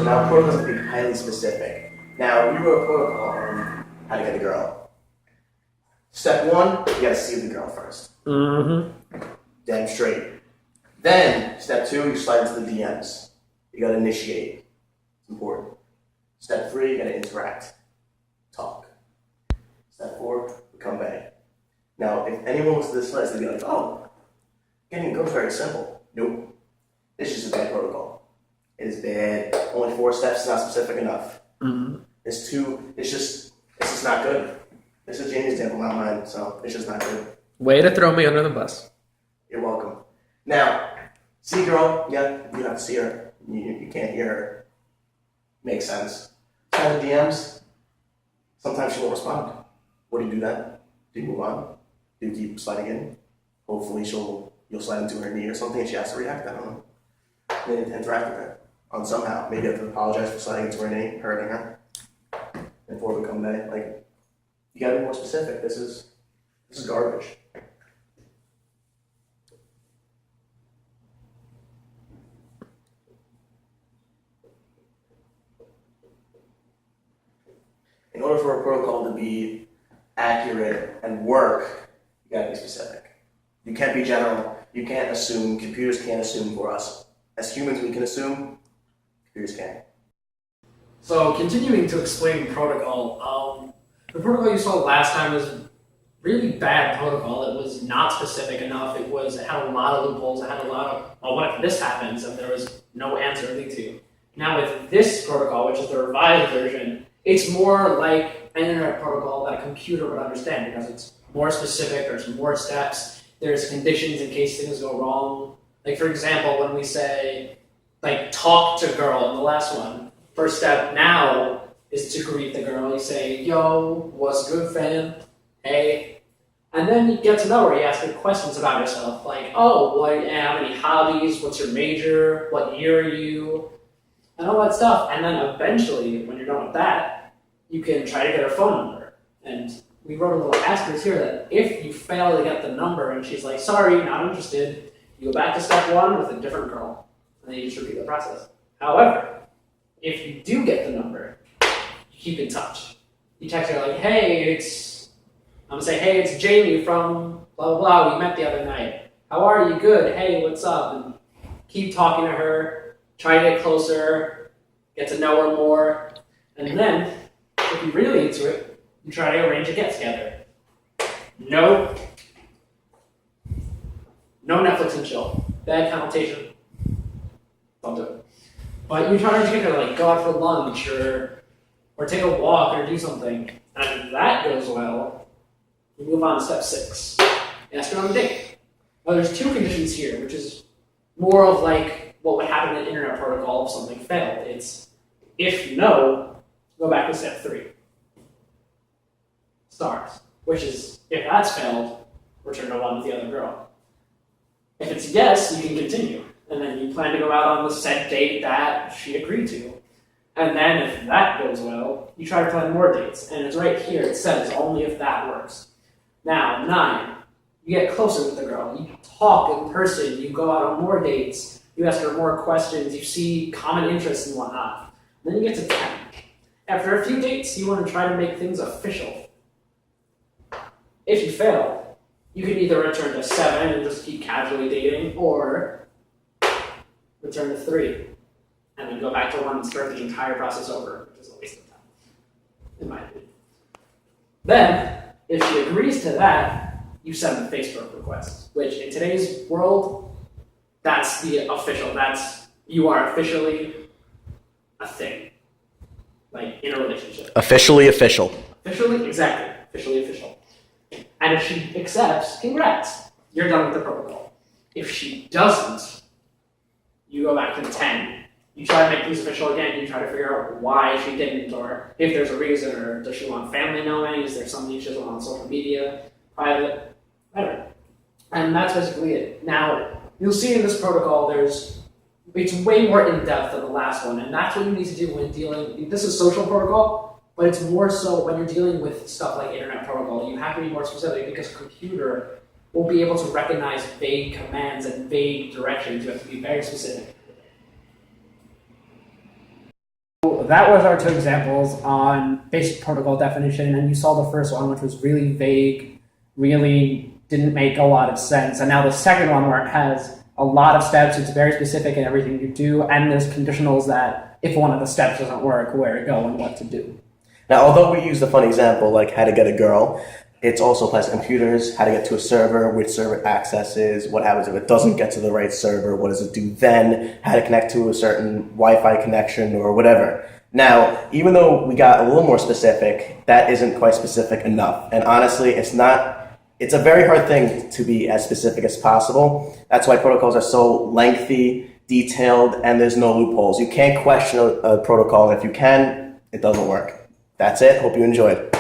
now protocols have to be highly specific. Now, we wrote a protocol on how to get a girl. Step one, you gotta see the girl first. Damn straight. Then, step two, you slide into the DMs. You gotta initiate. It's important. Step three, you gotta interact. Talk. Step four, become bae. Now, if anyone looks at this list, they'd be like, oh, getting a girl is very simple. Nope. It's just a bad protocol. It is bad. Only 4 steps is not specific enough. It's just not good. This is Jamie's example, not mine, so it's just not good. Way to throw me under the bus. You're welcome. Now, see girl, yeah, you have to see her. You can't hear her. Makes sense. Try the DMs. Sometimes she won't respond. What do you do then? Do you move on? Do you keep sliding in? Hopefully you'll slide into her knee or something and she has to react. I don't know. Then interact with her on somehow. Maybe you have to apologize for sliding into her knee, hurting her. And before we come back, like, you gotta be more specific. This is garbage. In order for a protocol to be accurate and work, you gotta be specific. You can't be general. You can't assume. Computers can't assume for us. As humans, we can assume. Computers can't. So continuing to explain protocol, the protocol you saw last time was really bad protocol. It was not specific enough. It had a lot of loopholes. It had a lot of, well, what if this happens? And there was no answer to lead to. Now with this protocol, which is the revised version, it's more like an internet protocol that a computer would understand because it's more specific, there's more steps, there's conditions in case things go wrong. Like for example, when we say, like, talk to girl in the last one, first step now is to greet the girl. You say, yo, what's good, fam? Hey. And then you get to know her. You ask her questions about yourself, like, oh, how many hobbies, what's your major, what year are you, and all that stuff. And then eventually, when you're done with that, you can try to get her phone number. And we wrote a little asterisk here that if you fail to get the number and she's like, sorry, not interested, you go back to step one with a different girl. And then you just repeat the process. However, if you do get the number, you keep in touch. You text her like, hey, I'm gonna say, hey, it's Jamie from blah, blah, blah. We met the other night. How are you? Good. Hey, what's up? And keep talking to her, try to get closer, get to know her more. And then, if you're really into it, you try to arrange a get-together. No Netflix and chill. Bad connotation. Don't do it. But you try to get her, like, go out for lunch or take a walk or do something. And if that goes well, you move on to step 6. Ask her on a date. Well, there's 2 conditions here, which is more of like what would happen in an internet protocol if something failed. It's if no, go back to step 3. Stars, which is if that's failed, return to one with the other girl. If it's yes, you can continue. And then you plan to go out on the set date that she agreed to. And then if that goes well, you try to plan more dates. And it's right here, it says only if that works. Now, 9, you get closer with the girl. You talk in person, you go out on more dates, you ask her more questions, you see common interests and whatnot. And then you get to 10. After a few dates, you want to try to make things official. If you fail, you can either return to 7 and just keep casually dating, or return to 3 and then go back to 1 and start the entire process over, which is a waste of time, in my opinion. Then, if she agrees to that, you send a Facebook request, which in today's world, that's the official, you are officially a thing, like in a relationship. Officially official. Officially, exactly, officially official. And if she accepts, congrats, you're done with the protocol. If she doesn't, you go back to 10. You try to make things official again, you try to figure out why she didn't, or if there's a reason, or does she want family knowing, is there something she doesn't want on social media, private, whatever. And that's basically it. Now, you'll see in this protocol, it's way more in-depth than the last one, and that's what you need to do when dealing, this is social protocol, but it's more so when you're dealing with stuff like internet protocol, you have to be more specific because a computer will be able to recognize vague commands and vague directions. You have to be very specific. That was our two examples on basic protocol definition, and you saw the first one, which was really vague, really didn't make a lot of sense. And now the second one, where it has a lot of steps, it's very specific in everything you do, and there's conditionals that if one of the steps doesn't work, where to go and what to do. Now, although we used a fun example like how to get a girl, it's also applies to computers, how to get to a server, which server it accesses, what happens if it doesn't get to the right server, what does it do then, how to connect to a certain Wi-Fi connection or whatever. Now, even though we got a little more specific, that isn't quite specific enough. And honestly, it's a very hard thing to be as specific as possible. That's why protocols are so lengthy, detailed, and there's no loopholes. You can't question a protocol, and if you can, it doesn't work. That's it. Hope you enjoyed.